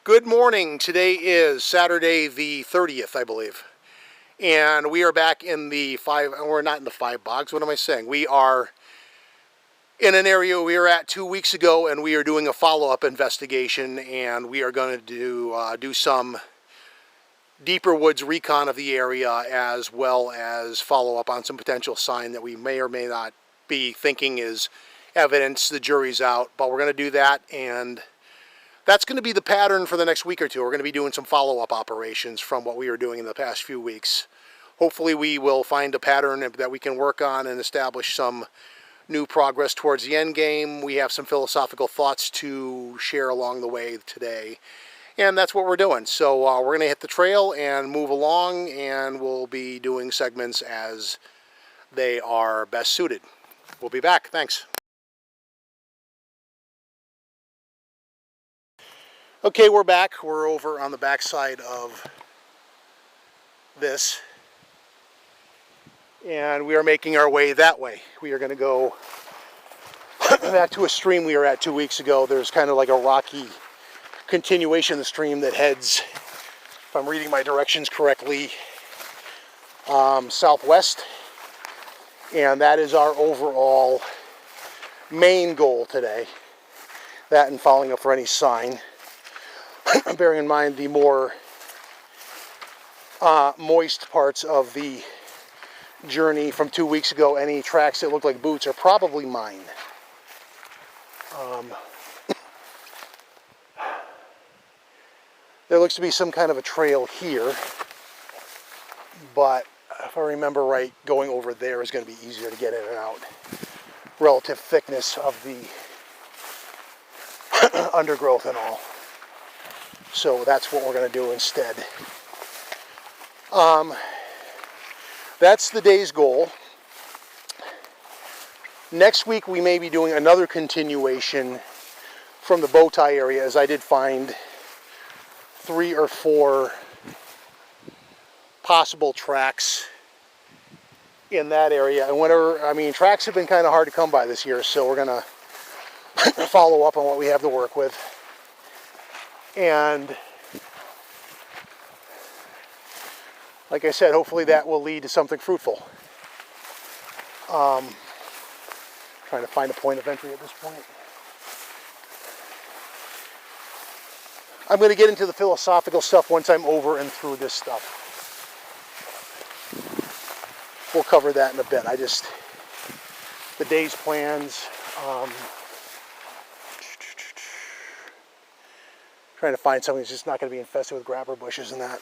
Good morning. Today is Saturday the 30th, I believe. And we are back in the we're not in the five bogs. What am I saying? We are in an area we were at 2 weeks ago, and we are doing a follow-up investigation, and we are going to do some deeper woods recon of the area, as well as follow up on some potential sign that we may or may not be thinking is evidence. The jury's out, but we're going to do that, and that's going to be the pattern for the next week or two. We're going to be doing some follow-up operations from what we were doing in the past few weeks. Hopefully we will find a pattern that we can work on and establish some new progress towards the end game. We have some philosophical thoughts to share along the way today, and that's what we're doing. So we're going to hit the trail and move along, and we'll be doing segments as they are best suited. We'll be back. Thanks. Okay, we're back. We're over on the back side of this, and we are making our way that way. We are going to go back to a stream we were at 2 weeks ago. There's kind of like a rocky continuation of the stream that heads, if I'm reading my directions correctly, southwest, and that is our overall main goal today. That and following up for any sign. Bearing in mind the more moist parts of the journey from 2 weeks ago, any tracks that look like boots are probably mine. There looks to be some kind of a trail here, but if I remember right, going over there is going to be easier to get in and out. Relative thickness of the undergrowth and all. So that's what we're going to do instead. That's the day's goal. Next week we may be doing another continuation from the bow tie area, as I did find 3 or 4 possible tracks in that area. And tracks have been kind of hard to come by this year, so we're going to follow up on what we have to work with. And like I said, hopefully that will lead to something fruitful. Trying to find a point of entry at this point. I'm going to get into the philosophical stuff once I'm over and through this stuff. We'll cover that in a bit. The day's plans, trying to find something that's just not going to be infested with grabber bushes and that.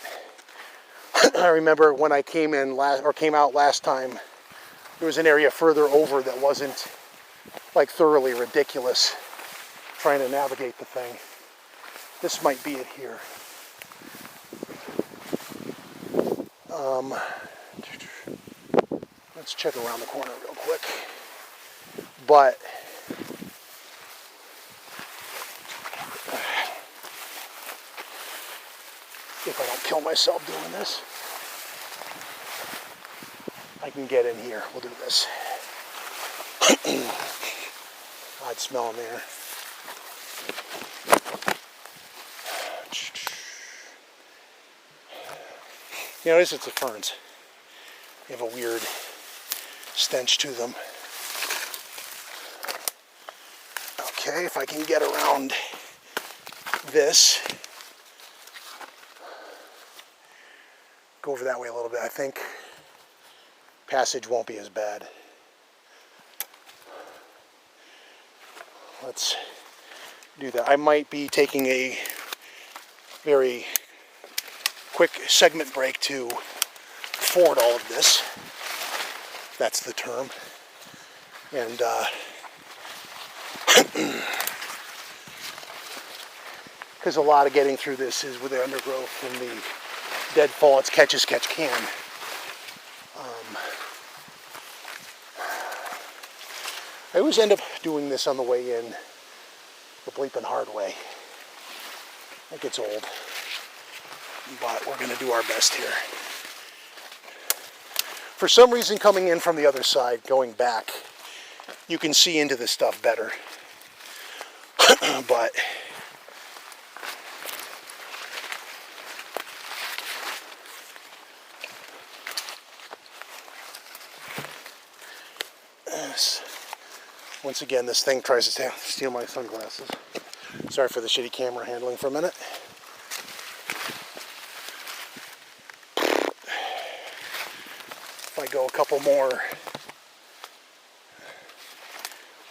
I remember when I came out last time, there was an area further over that wasn't like thoroughly ridiculous trying to navigate the thing. This might be it here. Let's check around the corner real quick. But if I don't kill myself doing this, I can get in here. We'll do this. Odd smell in there. You notice it's the ferns. They have a weird stench to them. Okay, if I can get around this, go over that way a little bit, I think passage won't be as bad. Let's do that. I might be taking a very quick segment break to ford all of this. That's the term. And because a lot of getting through this is with the undergrowth and the deadfall. It's catch as catch can. I always end up doing this on the way in the bleeping hard way. That gets old, but we're going to do our best here. For some reason, coming in from the other side, going back, you can see into this stuff better. But goodness. Once again, this thing tries to steal my sunglasses. Sorry for the shitty camera handling for a minute. If I go a couple more,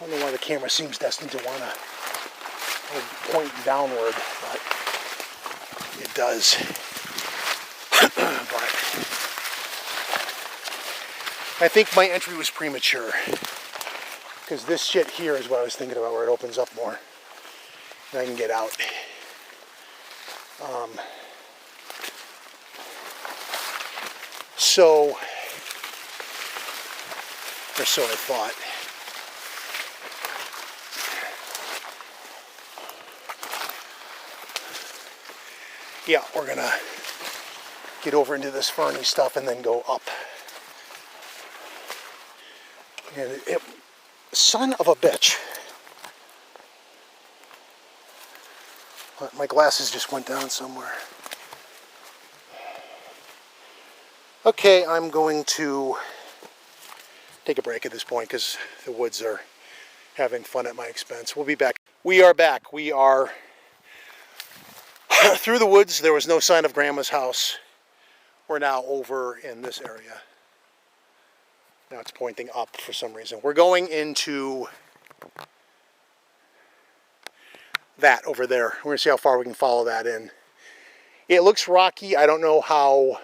I don't know why the camera seems destined to want to point downward, but it does. But I think my entry was premature, because this shit here is what I was thinking about, where it opens up more and I can get out. So, or so I thought. Yeah, we're gonna get over into this ferny stuff and then go up. And son of a bitch. My glasses just went down somewhere. Okay, I'm going to take a break at this point because the woods are having fun at my expense. We'll be back. We are back. We are through the woods. There was no sign of Grandma's house. We're now over in this area. Now it's pointing up for some reason. We're going into that over there. We're going to see how far we can follow that in. It looks rocky. I don't know how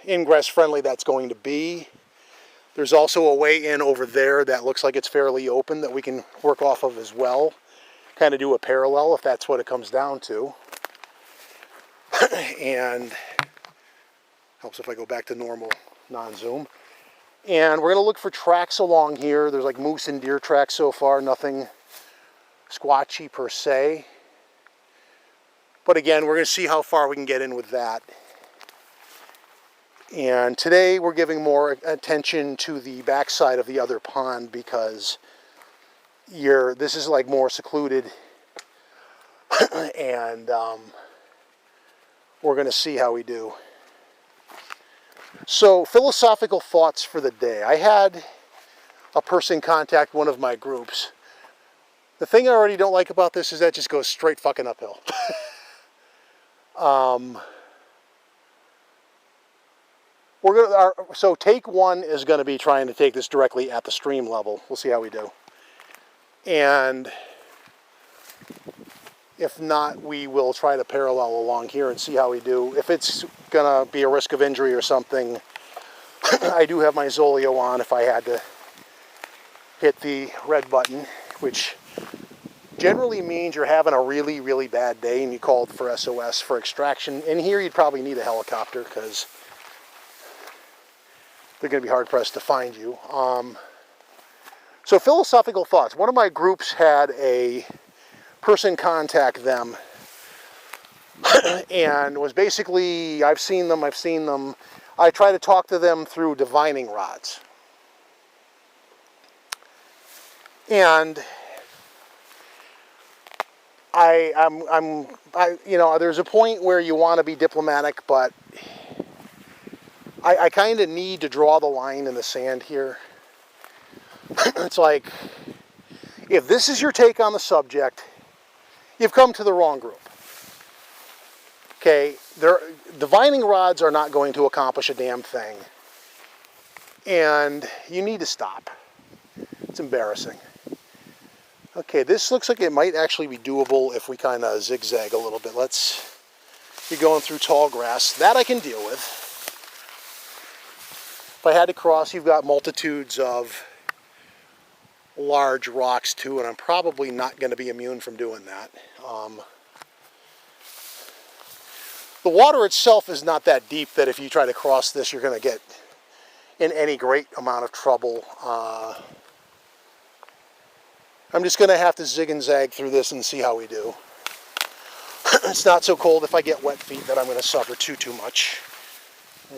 ingress friendly that's going to be. There's also a way in over there that looks like it's fairly open that we can work off of as well. Kind of do a parallel if that's what it comes down to. And helps if I go back to normal non-zoom. And we're going to look for tracks along here. There's like moose and deer tracks so far, nothing squatchy per se. But again, we're going to see how far we can get in with that. And today we're giving more attention to the backside of the other pond because this is like more secluded. And we're going to see how we do. So, philosophical thoughts for the day. I had a person contact one of my groups. The thing I already don't like about this is that it just goes straight fucking uphill. So take one is going to be trying to take this directly at the stream level. We'll see how we do. And if not, we will try to parallel along here and see how we do. If it's going to be a risk of injury or something, I do have my Zoleo on if I had to hit the red button, which generally means you're having a really, really bad day and you called for SOS for extraction. In here, you'd probably need a helicopter because they're going to be hard-pressed to find you. So philosophical thoughts. One of my groups had a person contact them and was basically, I've seen them. I try to talk to them through divining rods. And there's a point where you want to be diplomatic, but I kind of need to draw the line in the sand here. It's like, if this is your take on the subject, you've come to the wrong group. Okay, divining rods are not going to accomplish a damn thing. And you need to stop. It's embarrassing. Okay, this looks like it might actually be doable if we kind of zigzag a little bit. Let's be going through tall grass. That I can deal with. If I had to cross, you've got multitudes of large rocks too, and I'm probably not going to be immune from doing that. The water itself is not that deep that if you try to cross this, you're going to get in any great amount of trouble. I'm just going to have to zig and zag through this and see how we do. It's not so cold if I get wet feet that I'm going to suffer too much.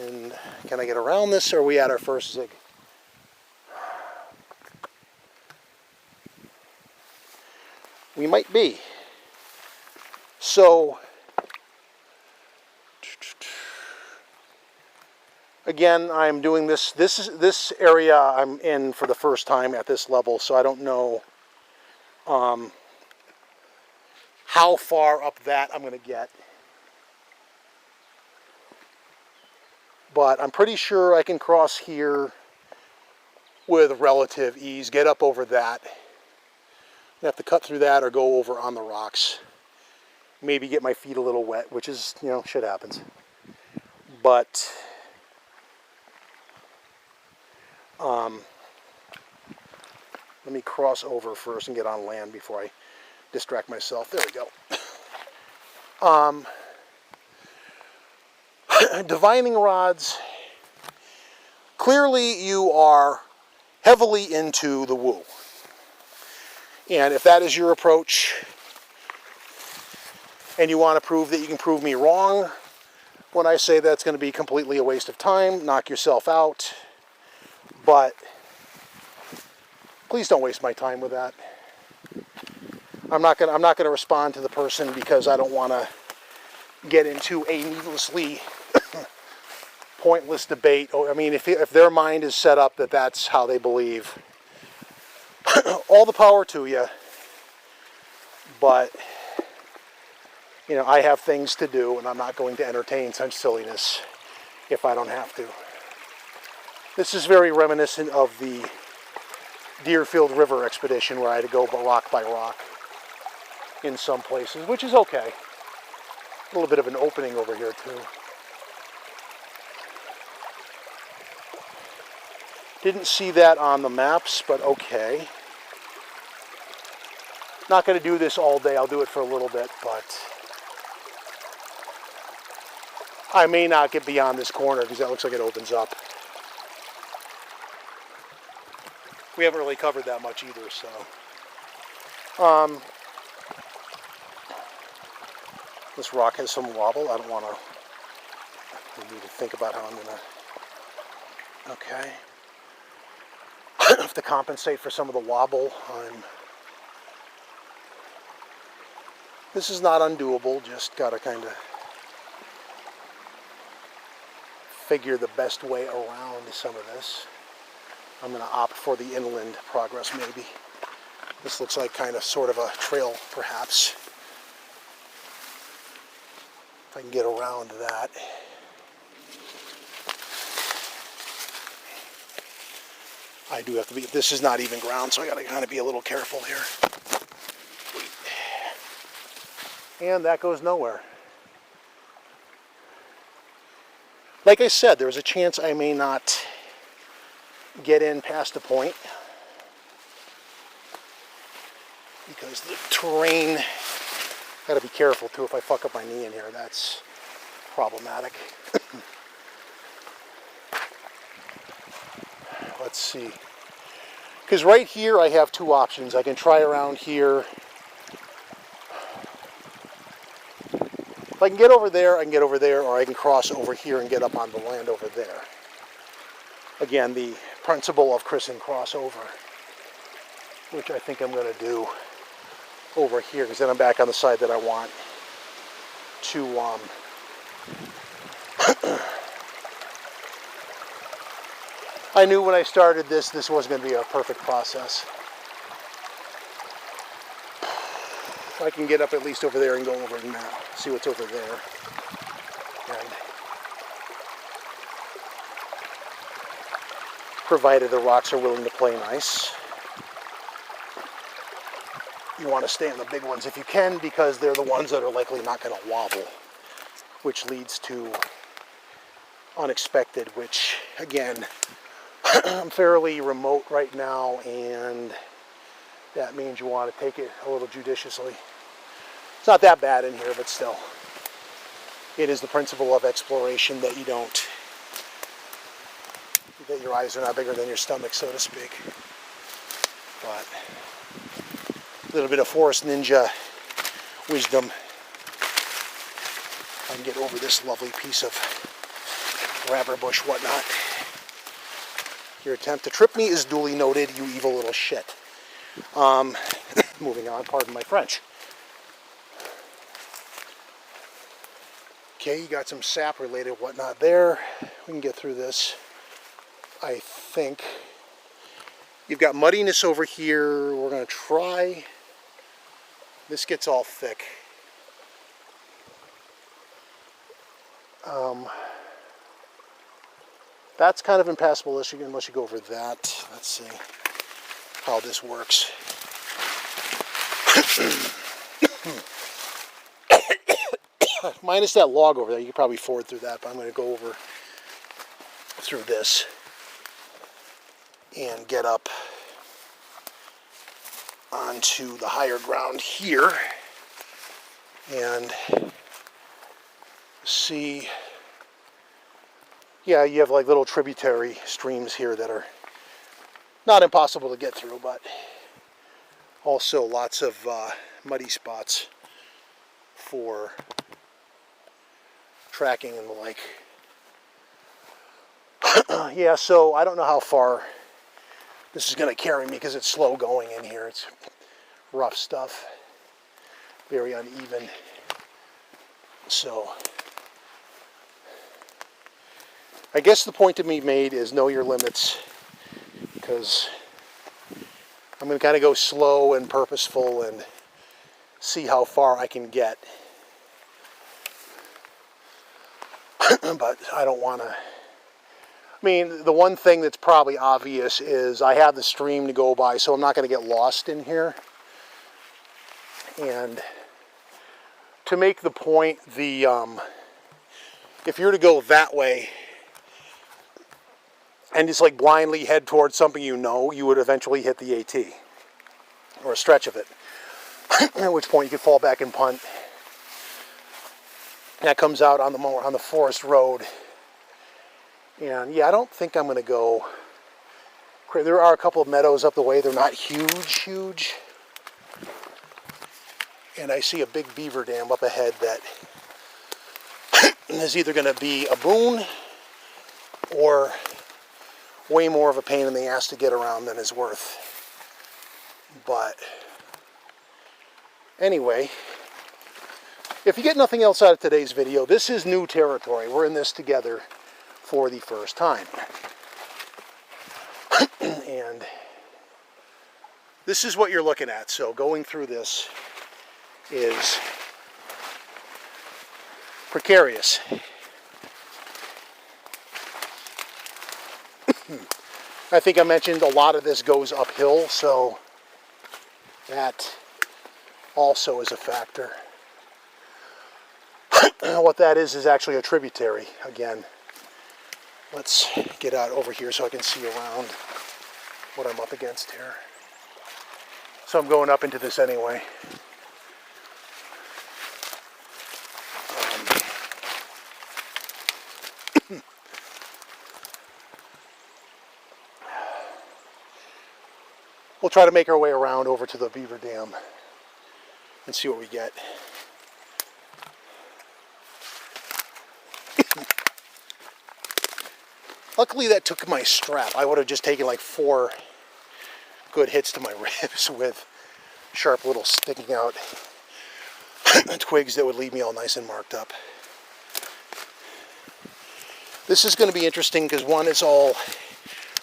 And can I get around this, or are we at our first zig? We might be. So, Again, I'm doing this area I'm in for the first time at this level, so I don't know how far up that I'm going to get. But I'm pretty sure I can cross here with relative ease, get up over that. I have to cut through that or go over on the rocks. Maybe get my feet a little wet, which is, you know, shit happens. But let me cross over first and get on land before I distract myself. There we go. Divining rods. Clearly you are heavily into the woo. And if that is your approach and you want to prove that you can prove me wrong when I say that's going to be completely a waste of time, knock yourself out. But please don't waste my time with that. I'm not gonna respond to the person because I don't want to get into a needlessly pointless debate. I mean, if their mind is set up that that's how they believe, all the power to you. But you know, I have things to do, and I'm not going to entertain such silliness if I don't have to. This is very reminiscent of the Deerfield River expedition where I had to go rock by rock in some places, which is okay. A little bit of an opening over here too. Didn't see that on the maps, but okay. Not going to do this all day. I'll do it for a little bit, but I may not get beyond this corner because that looks like it opens up. We haven't really covered that much either, so. This rock has some wobble. I don't want to. I need to think about how I'm going to. Okay. I have to compensate for some of the wobble. This is not undoable. Just got to kind of figure the best way around some of this. I'm going to opt for the inland progress maybe. This looks like kind of sort of a trail perhaps. If I can get around that. I do have to be, this is not even ground, so I got to kind of be a little careful here. And that goes nowhere. Like I said, there's a chance I may not get in past a point because the terrain, gotta be careful too. If I fuck up my knee in here, that's problematic. Let's see, because right here I have two options. I can try around here. If I can get over there, I can get over there, or I can cross over here and get up on the land over there. Again, the principle of criss and cross over, which I think I'm going to do over here, because then I'm back on the side that I want to I knew when I started this wasn't going to be a perfect process. I can get up at least over there and go over now, see what's over there. And provided the rocks are willing to play nice. You want to stay on the big ones if you can, because they're the ones that are likely not going to wobble, which leads to unexpected, which again, I'm fairly remote right now, and that means you want to take it a little judiciously. It's not that bad in here, but still. It is the principle of exploration that you don't, that your eyes are not bigger than your stomach, so to speak. But a little bit of forest ninja wisdom. I can get over this lovely piece of rubber bush whatnot. Your attempt to trip me is duly noted, you evil little shit. Moving on, pardon my French. Okay, you got some sap related whatnot there. We can get through this, I think. You've got muddiness over here. We're going to try. This gets all thick. That's kind of impassable unless you go over that. Let's see how this works. Minus that log over there, you could probably ford through that, but I'm going to go over through this and get up onto the higher ground here and see. Yeah, you have like little tributary streams here that are not impossible to get through, but also lots of muddy spots for tracking and the like. Yeah, so I don't know how far this is going to carry me because it's slow going in here. It's rough stuff, very uneven. So I guess the point to be made is know your limits, because I'm going to kind of go slow and purposeful and see how far I can get. But I don't want to. I mean, the one thing that's probably obvious is I have the stream to go by, so I'm not going to get lost in here. And to make the point, if you're to go that way and just like blindly head towards something you know, you would eventually hit the AT or a stretch of it. At which point you could fall back and punt. That comes out on the forest road. And yeah, I don't think I'm going to go. There are a couple of meadows up the way. They're not huge. And I see a big beaver dam up ahead that is either going to be a boon or way more of a pain in the ass to get around than is worth. But anyway, if you get nothing else out of today's video, this is new territory. We're in this together for the first time. And this is what you're looking at. So going through this is precarious. I think I mentioned a lot of this goes uphill, so that also is a factor. What that is actually a tributary. Again, let's get out over here so I can see around what I'm up against here. So I'm going up into this anyway. We'll try to make our way around over to the beaver dam and see what we get. Luckily that took my strap. I would have just taken like 4 good hits to my ribs with sharp little sticking out twigs that would leave me all nice and marked up. This is going to be interesting because one, it's all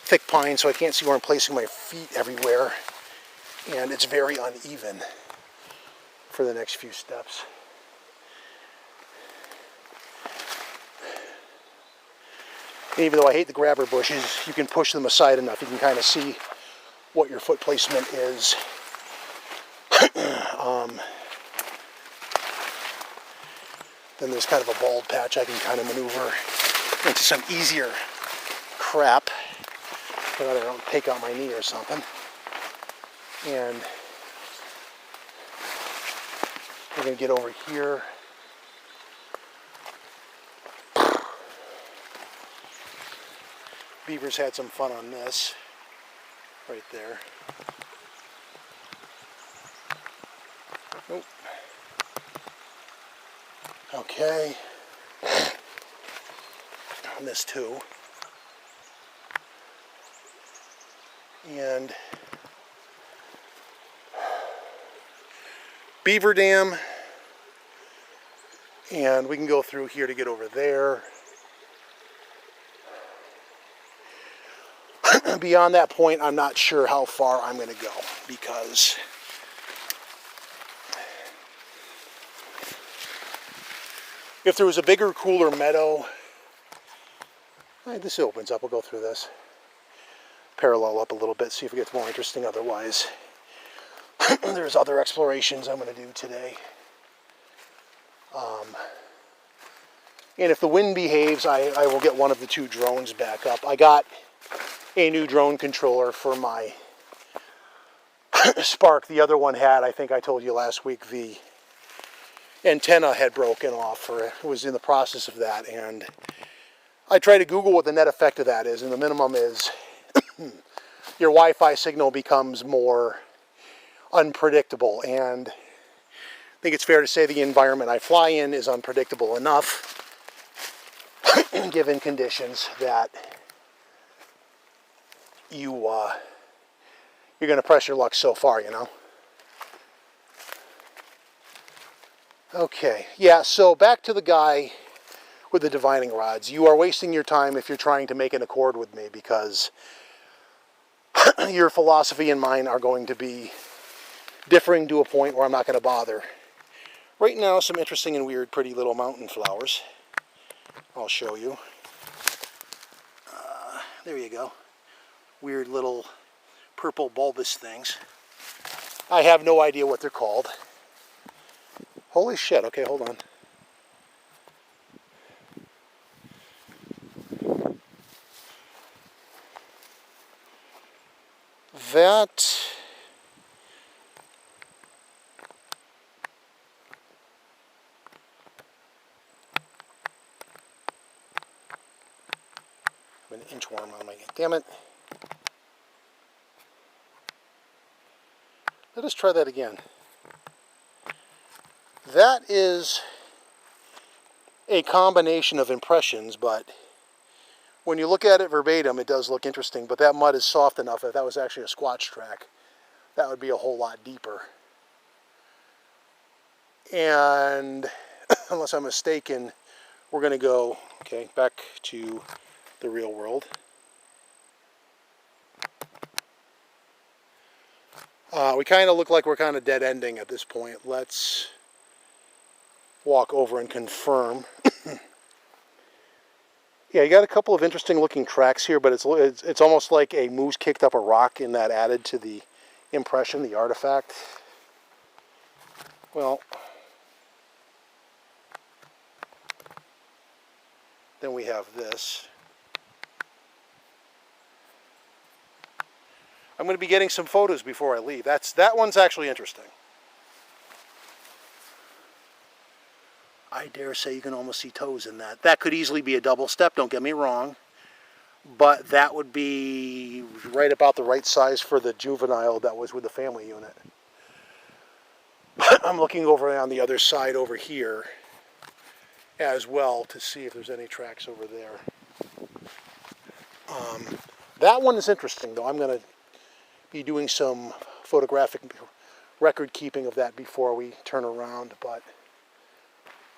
thick pine, so I can't see where I'm placing my feet everywhere, and it's very uneven for the next few steps. And even though I hate the grabber bushes, you can push them aside enough, you can kind of see what your foot placement is. Then there's kind of a bald patch I can kind of maneuver into some easier crap so that I don't take out my knee or something. And we're going to get over here. Beavers had some fun on this right there. Nope. Okay. On this too. And beaver dam, And we can go through here to get over there. Beyond that point, I'm not sure how far I'm going to go, because if there was a bigger, cooler meadow, this opens up, we'll go through this. Parallel up a little bit, see if it gets more interesting otherwise. There's other explorations I'm going to do today. And if the wind behaves, I will get one of the two drones back up. I got a new drone controller for my Spark. The other one had, I think I told you last week, the antenna had broken off, or it was in the process of that. And I tried to Google what the net effect of that is, and the minimum is your Wi-Fi signal becomes more unpredictable. And I think it's fair to say the environment I fly in is unpredictable enough, given conditions, that you're going to press your luck so far, you know. Okay, yeah, so back to the guy with the divining rods. You are wasting your time if you're trying to make an accord with me, because your philosophy and mine are going to be differing to a point where I'm not going to bother. Right now, some interesting and weird pretty little mountain flowers. I'll show you. There you go. Weird little purple bulbous things. I have no idea what they're called. Holy shit, okay, hold on. That... an inchworm on my... Damn it. Let us try that again. That is a combination of impressions, but when you look at it verbatim, it does look interesting. But that mud is soft enough that that was actually a squatch track, that would be a whole lot deeper. And unless I'm mistaken, we're going to go, okay, back to the real world. We kind of look like we're kind of dead ending at this point. Let's walk over and confirm. Yeah, you got a couple of interesting looking tracks here, but it's almost like a moose kicked up a rock, and that added to the impression, the artifact. Well, then we have this. I'm going to be getting some photos before I leave. That one's actually interesting. I dare say you can almost see toes in that. That could easily be a double step, don't get me wrong. But that would be right about the right size for the juvenile that was with the family unit. I'm looking over on the other side over here as well to see if there's any tracks over there. That one is interesting, though. I'm going to be doing some photographic record keeping of that before we turn around, but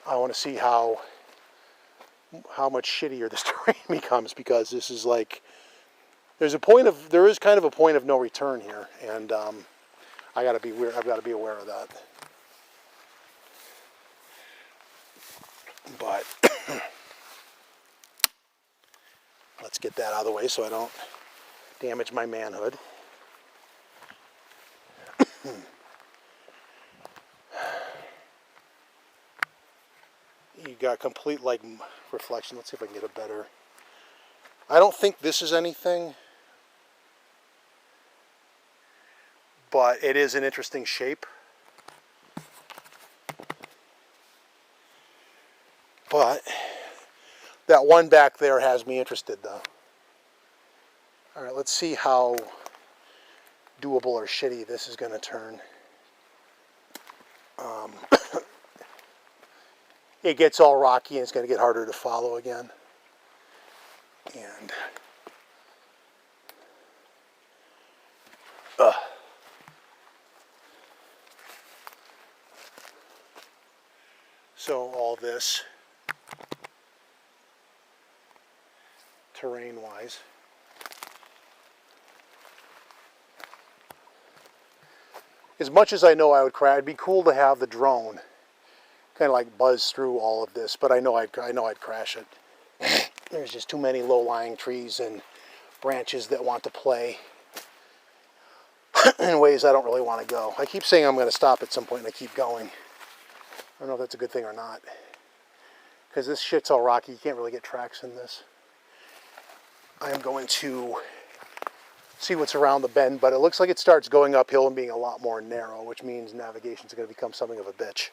I want to see how much shittier this terrain becomes, because this is like, there is kind of a point of no return here, and I've got to be aware of that. But let's get that out of the way so I don't damage my manhood. You got complete like reflection. Let's see if I can get a better. I don't think this is anything, but it is an interesting shape. But that one back there has me interested, though. All right, let's see how doable or shitty this is going to turn. It gets all rocky and it's going to get harder to follow again. And so all of this, terrain-wise. As much as I know I would crash, it'd be cool to have the drone kind of like buzz through all of this, but I know I'd crash it. There's just too many low-lying trees and branches that want to play in ways I don't really want to go. I keep saying I'm going to stop at some point, and I keep going. I don't know if that's a good thing or not, because this shit's all rocky. You can't really get tracks in this. I am going to see what's around the bend, but it looks like it starts going uphill and being a lot more narrow, which means navigation's going to become something of a bitch.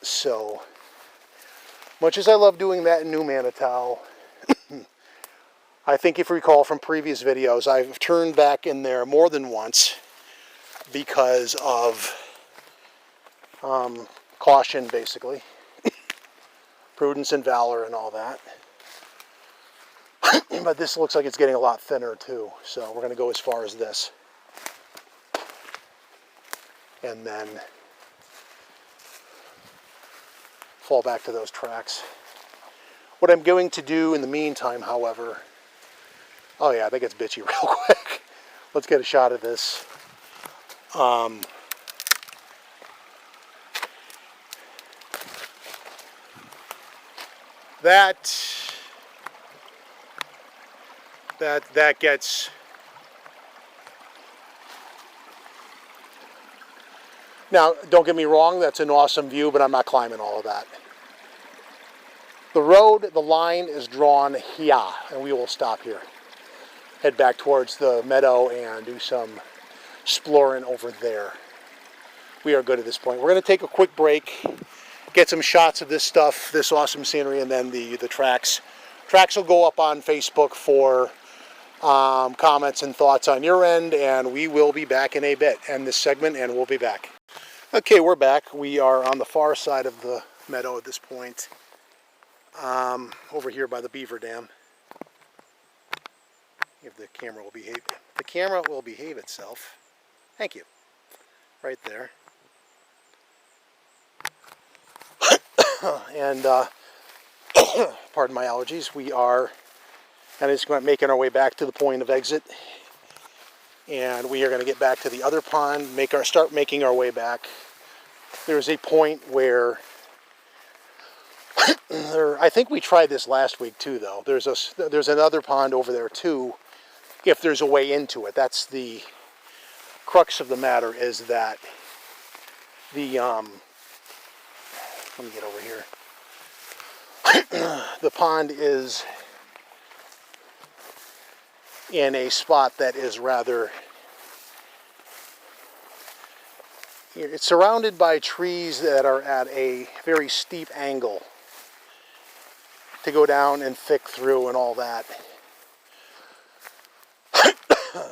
So, much as I love doing that in New Manitow, I think if you recall from previous videos, I've turned back in there more than once because of caution, basically. Prudence and valor and all that. But this looks like it's getting a lot thinner too, so we're going to go as far as this. And then fall back to those tracks. What I'm going to do in the meantime, however, oh yeah, that gets bitchy real quick. Let's get a shot of this. That gets, now don't get me wrong, that's an awesome view, but I'm not climbing all of that. The road, the line is drawn here, and we will stop here. Head back towards the meadow and do some exploring over there. We are good at this point. We're going to take a quick break, get some shots of this stuff, this awesome scenery, and then the tracks. Tracks will go up on Facebook for comments and thoughts on your end, and we will be back in a bit. End this segment, and we'll be back. Okay, we're back. We are on the far side of the meadow at this point, over here by the beaver dam. If the camera will behave, the camera will behave itself. Thank you. Right there. And pardon my allergies. We are kind of just making our way back to the point of exit, and we are going to get back to the other pond. Start making our way back. There's a point where I think we tried this last week too, though. There's another pond over there too, if there's a way into it. That's the crux of the matter, is that the let me get over here. The pond is in a spot that is rather, it's surrounded by trees that are at a very steep angle to go down and thick through and all that.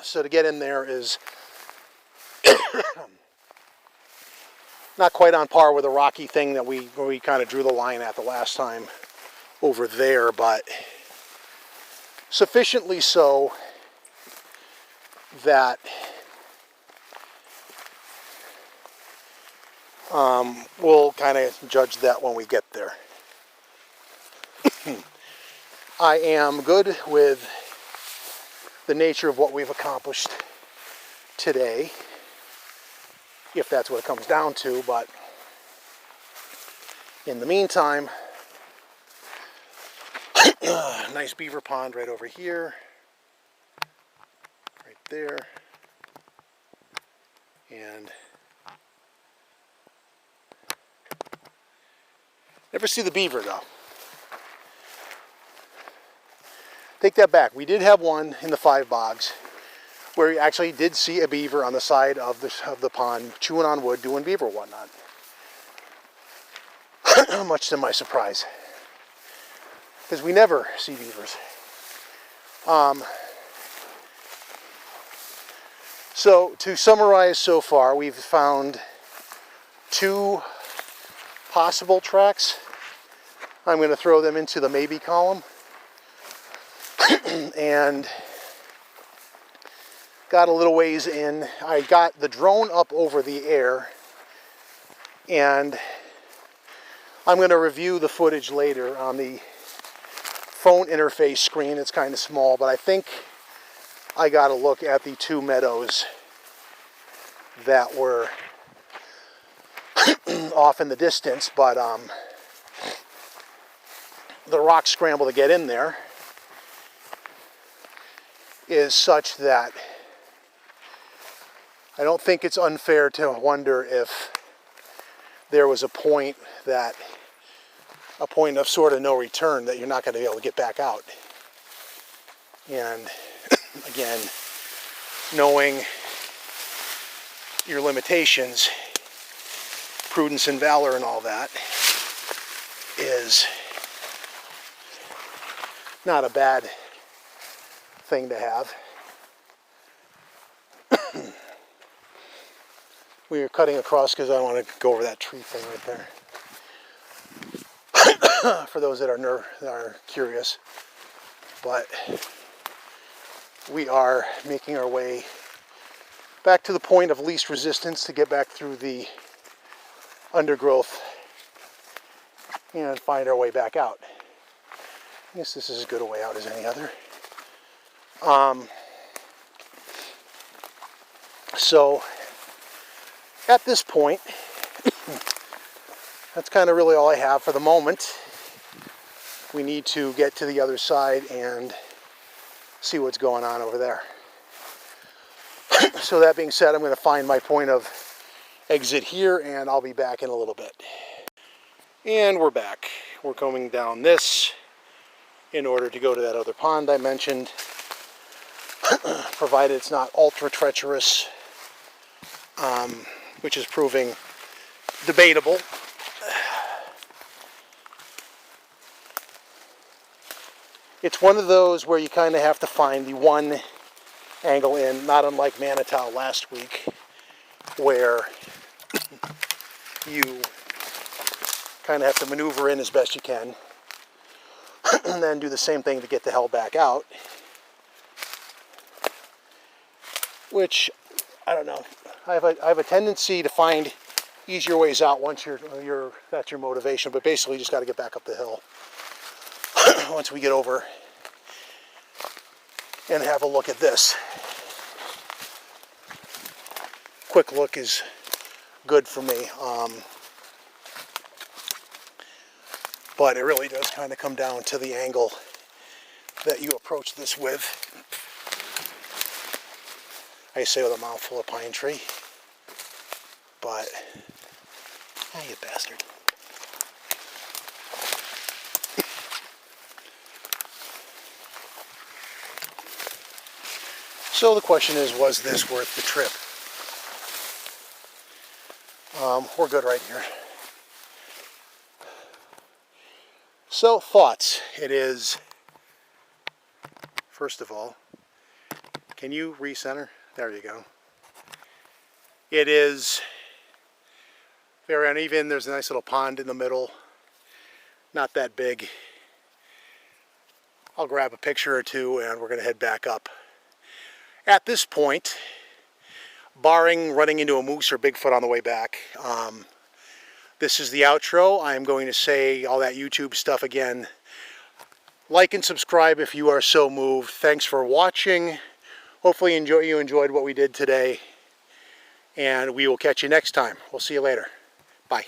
So to get in there is not quite on par with the rocky thing that we kind of drew the line at the last time over there, but sufficiently so that we'll kind of judge that when we get there. I am good with the nature of what we've accomplished today, if that's what it comes down to, but in the meantime, nice beaver pond right over here, right there, and never see the beaver though. Take that back. We did have one in the Five Bogs where we actually did see a beaver on the side of the pond chewing on wood, doing beaver whatnot. Much to my surprise, because we never see beavers. So to summarize so far, we've found 2 possible tracks. I'm going to throw them into the maybe column. And got a little ways in. I got the drone up over the air, and I'm going to review the footage later on the phone interface screen. It's kind of small, but I think I got to look at the two meadows that were off in the distance, but the rock scramble to get in there is such that I don't think it's unfair to wonder if there was a point of sort of no return that you're not going to be able to get back out. And again, knowing your limitations, prudence and valor and all that is not a bad thing to have. We are cutting across because I want to go over that tree thing right there. For those that are curious, but we are making our way back to the point of least resistance to get back through the undergrowth and find our way back out. I guess this is as good a way out as any other. So at this point, that's kind of really all I have for the moment. We need to get to the other side and see what's going on over there. So that being said, I'm going to find my point of exit here, and I'll be back in a little bit. And we're back. We're coming down this in order to go to that other pond I mentioned, provided it's not ultra treacherous, which is proving debatable. It's one of those where you kind of have to find the one angle in, not unlike Manitow last week, where you kind of have to maneuver in as best you can and then do the same thing to get the hell back out, which, I don't know, I have a tendency to find easier ways out once that's your motivation, but basically you just got to get back up the hill once we get over and have a look at this. Quick look is good for me, but it really does kind of come down to the angle that you approach this with. I say with a mouthful of pine tree, but, you bastard. So the question is, was this worth the trip? We're good right here. So, thoughts. It is, first of all, can you recenter? There you go. It is very uneven. There's a nice little pond in the middle. Not that big. I'll grab a picture or two and we're going to head back up. At this point, barring running into a moose or Bigfoot on the way back, this is the outro. I am going to say all that YouTube stuff again. Like and subscribe if you are so moved. Thanks for watching. Hopefully you enjoyed what we did today. And we will catch you next time. We'll see you later. Bye.